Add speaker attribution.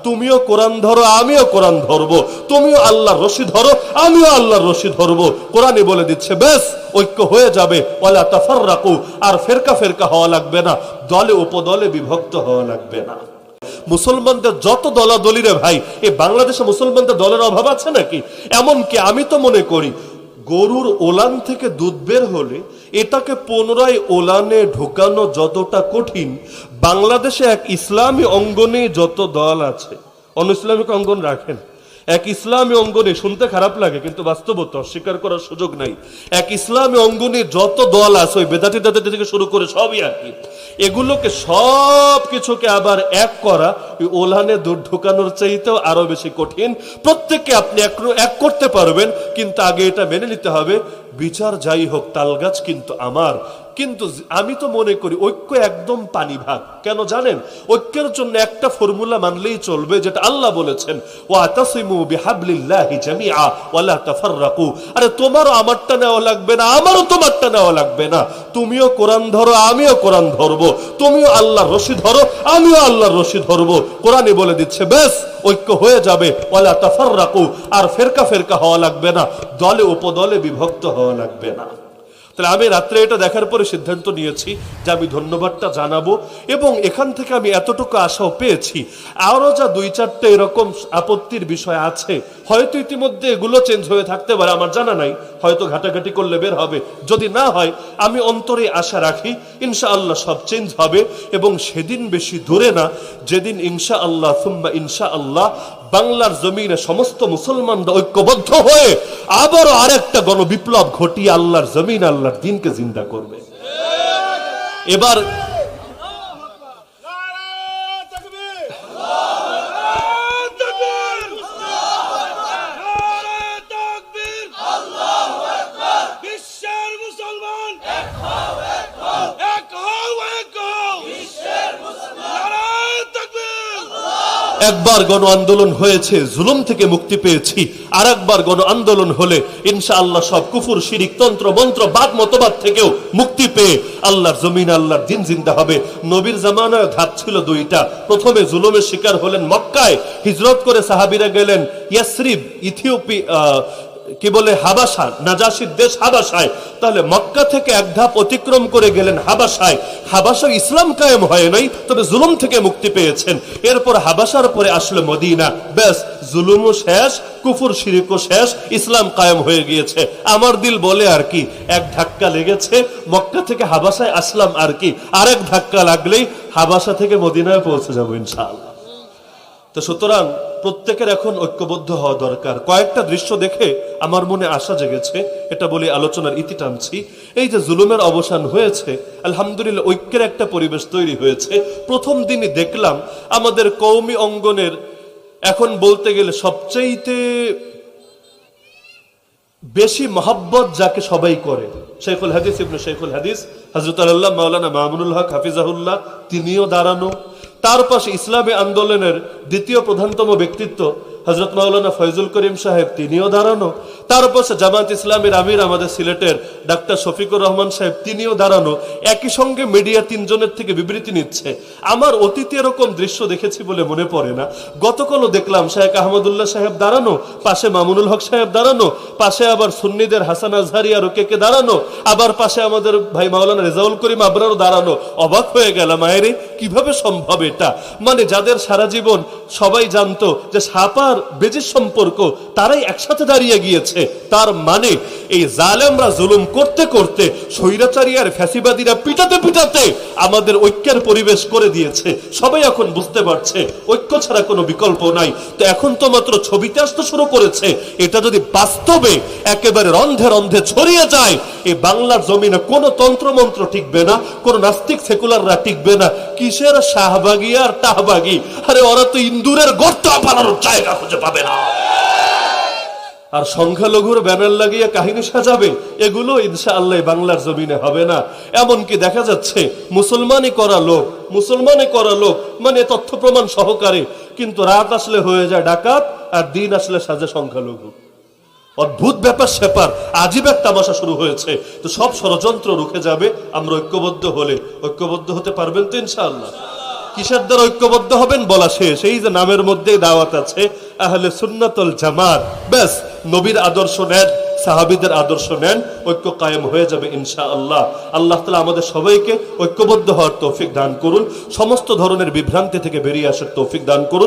Speaker 1: তুমিও কোরআন ধরো, আমিও কোরআন ধরবো, তুমিও আল্লাহর রশি ধরো, আমিও আল্লাহর রশি ধরবো। কোরআনই বলে দিচ্ছে ব্যাস ঐক্য হয়ে যাবে। ওয়ালা তাফাররাকু, আর ফেরকা ফেরকা হওয়া লাগবে না, দলে উপদলে বিভক্ত হওয়া লাগবে না। মুসলমানদের যত দলাদলি রে ভাই, এই বাংলাদেশে মুসলমানদের দলের অভাব আছে নাকি? এমনকি আমি তো মনে করি গরুর ওলান থেকে দুধ বের হলে এটাকে পুনরায় ওলানে ঢোকানো যতটা কঠিন, বাংলাদেশে এক ইসলামী অঙ্গনে যত দল আছে, অন ইসলামিক অঙ্গন রাখেন, এক ইসলামী অঙ্গনে, শুনতে খারাপ লাগে কিন্তু বাস্তবতা অস্বীকার করার সুযোগ নাই, এক ইসলামী অঙ্গনে যত দল আছে ওই বেদাতি দাদাতি থেকে শুরু করে সবই আর কি, এগুলোকে সব কিছুকে আবার এক করা ওই ওলানে দুধ ঢোকানোর চাইতেও আরো বেশি কঠিন। প্রত্যেককে আপনি এক করতে পারবেন, কিন্তু আগে এটা মেনে নিতে হবে বিচার যাই হোক তালগাছ কিন্তু আমার। কিন্তু আমি তো মনে করি ঐক্য একদম পানি ভাগ। কেন জানেন? ঐক্যের জন্য একটা ফর্মুলা মানলেই চলবে, যেটা আল্লাহ বলেছেন ওয়াতাসিমু বিহাবলিল্লাহি জামিআ ওয়ালা তাফাররাকু। আরে তোমারও আমারটা নেওয়া লাগবে না, আমারও তোমারটা নেওয়া লাগবে না, তুমিও কোরআন ধরো, আমিও কোরআন ধরবো, তুমিও আল্লাহর রশি ধরো, আমিও আল্লাহর রশি ধরবো। কোরআনই বলে দিচ্ছে ব্যাস ঐক্য হয়ে যাবে। ওয়ালা তাফাররাকু, আর ফেরকা ফেরকা হওয়া লাগবে না, দলে উপদলে বিভক্ত হওয়া লাগবে না। তাহলে আমি রাত্রে এটা দেখার পরে সিদ্ধান্ত নিয়েছি যে আমি ধন্যবাদটা জানাবো, এবং এখান থেকে আমি এতটুকু আশাও পেয়েছি আরো যা দুই চারটে এরকম আপত্তির বিষয় আছে, হয়তো ইতিমধ্যে এগুলো চেঞ্জ হয়ে থাকতে পারে, আমার জানা নাই, হয়তো ঘাটাঘাটি করলে বের হবে, যদি না হয় আমি অন্তরে আশা রাখি ইনশাআল্লাহ সব চেঞ্জ হবে। এবং সেদিন বেশি দূরে না, যেদিন ইনশাআল্লাহ সুম্মা ইনশাআল্লাহ বাংলার জমিনে সমস্ত মুসলমানরা ঐক্যবদ্ধ হয়ে আবারও আরেকটা গণবিপ্লব ঘটিয়ে আল্লাহর জমিন আল্লাহর দ্বীনকে জিন্দা করবে। এবার একবার গণ আন্দোলন হয়েছে, জুলুম থেকে মুক্তি পেয়েছি, আর একবার গণ আন্দোলন হলে ইনশাআল্লাহ সব কুফর শিরিক তন্ত্র মন্ত্র বাদ মতবাদ থেকেও মুক্তি পেয়ে আল্লাহর জমিন আল্লাহর দ্বীন জিন্দা হবে। নবীর জামানায় ধাপ ছিল দুইটা, প্রথমে জুলুমের শিকার হলেন মক্কায়, হিজরত করে সাহাবীরা গেলেন ইয়াসরিব, ইথিওপিয়া কি বলে হাবাসা, নাজাশির দেশ হাবাসায়। তাহলে মক্কা থেকে এক ধাপ অতিক্রম করে গেলেন হাবাসায়, হাবাসা ইসলাম কায়েম হয় নাই, তবে জুলুম থেকে মুক্তি পেয়েছেন। এরপর হাবাসার পরে আসলে মদিনা, ব্যাস জুলুমও শেষ, কুফর শিরকও শেষ, ইসলাম কায়েম হয়ে গিয়েছে। আমার দিল বলে আর কি, এক ধাক্কা লেগেছে, মক্কা থেকে হাবাসায় আসলাম আর কি, আরেক ধাক্কা লাগলেই হাবাসা থেকে মদিনায় পৌঁছে যাবো ইনশাআল্লাহ। তো সুতরাং প্রত্যেকের এখন ঐক্যবদ্ধ হওয়া দরকার। কয়েকটা দৃশ্য দেখে আমার মনে আশা জেগেছে, এটা বলে আলোচনার ইতি টানছি। এই যে জুলুমের অবসান হয়েছে, আলহামদুলিল্লাহ ঐক্যের একটা পরিবেশ তৈরি হয়েছে। প্রথম দিনই দেখলাম আমাদের কওমি অঙ্গনের এখন বলতে গেলে সবচাইতে বেশি মহব্বত যাকে সবাই করে, শেখুল হাদিস ইবনে শেখুল হাদিস হযরত আল্লাহ মাওলানা মামুনুল হক হাফিজাহুল্লাহ, তিনিও দাঁড়ানো। তার পাশে ইসলামী আন্দোলনের দ্বিতীয় প্রধানতম ব্যক্তিত্ব হযরত মাওলানা ফয়জুল করিম সাহেব, তিনিও দাঁড়ানো। তার পাশে জামাত ইসলামের আমির আমাদের সিলেটের ডাক্তার শফিকুর রহমান সাহেব, তিনিও দাঁড়ানো। একই সঙ্গে মিডিয়া তিনজনের থেকে বিবৃতি নিচ্ছে। আমার অতীতে এরকম দৃশ্য দেখেছি বলে মনে পড়ে না। গতকালও দেখলাম শেখ আহমদুল্লাহ সাহেব দাঁড়ানো, পাশে মামুনুল হক সাহেব দাঁড়ানো, পাশে আবার সুন্নিদের হাসান আজহারি আর ওকে দাঁড়ানো, আবার পাশে আমাদের ভাই মাওলানা রেজাউল করিম আবরারও দাঁড়ানো। অবাক হয়ে গেলাম, মায়েরে কিভাবে সম্ভব এটা? মানে যাদের সারা জীবন সবাই জানতো যে সাপার বেজির সম্পর্ক, তারাই একসাথে দাঁড়িয়ে গিয়েছে। তার মানে এই জালেমরা জুলুম করতে করতে, স্বৈরাচারী আর ফ্যাসিবাদীরা পিটাতে পিটাতে আমাদের ঐক্যের পরিবেশ করে দিয়েছে। সবাই এখন বুঝতে পারছে ঐক্য ছাড়া কোনো বিকল্প নাই। তো এখন তো মাত্র ছবিতে আসতে শুরু করেছে, এটা যদি বাস্তবে একেবারে রন্ধে রন্ধে ছড়িয়ে যায়, এই বাংলার জমিনে কোনো তন্ত্রমন্ত্র টিকবে না, কোনো নাস্তিক সেকুলাররা টিকবে না। কিসের শাহবাগী আর টাহবাগী? আরে ওরা তো ইন্দুরের গর্ত পালানোর জায়গা খুঁজে পাবে না। আর সংখ্যালঘুর ব্যানার লাগিয়ে কাহিনী সাজাবে, এগুলো ইনশাআল্লাহ বাংলার জমিনে হবে না। এমনকি দেখা যাচ্ছে মুসলমানই করা লোক মানে তথ্য প্রমাণ সহকারে, কিন্তু রাত আসলে হয়ে যায় ডাকাত, আর দিন আসলে সাজে সংখ্যালঘু। অদ্ভুত ব্যাপার স্যাপার, আজীব এক তামাশা শুরু হয়েছে। তো সব ষড়যন্ত্র রুখে যাবে আমরা ঐক্যবদ্ধ হলে। ঐক্যবদ্ধ হতে পারবেন তো ইনশাআল্লাহ? কিসের দ্বারা ঐক্যবদ্ধ হবেন বলা শেষ। এই যে নামের মধ্যে দাওয়াত আছে আহলে সুন্নাতুল জামাত, ব্যাস নবীর আদর্শ নেন, সাহাবীদের আদর্শ নেন, ঐক্য কায়েম হয়ে যাবে ইনশাআল্লাহ। আল্লাহ তাআলা আমাদের সবাইকে ঐক্যবদ্ধ হওয়ার তৌফিক দান করুন, সমস্ত ধরনের বিভ্রান্তি থেকে বেরিয়ে আসার তৌফিক দান করুন।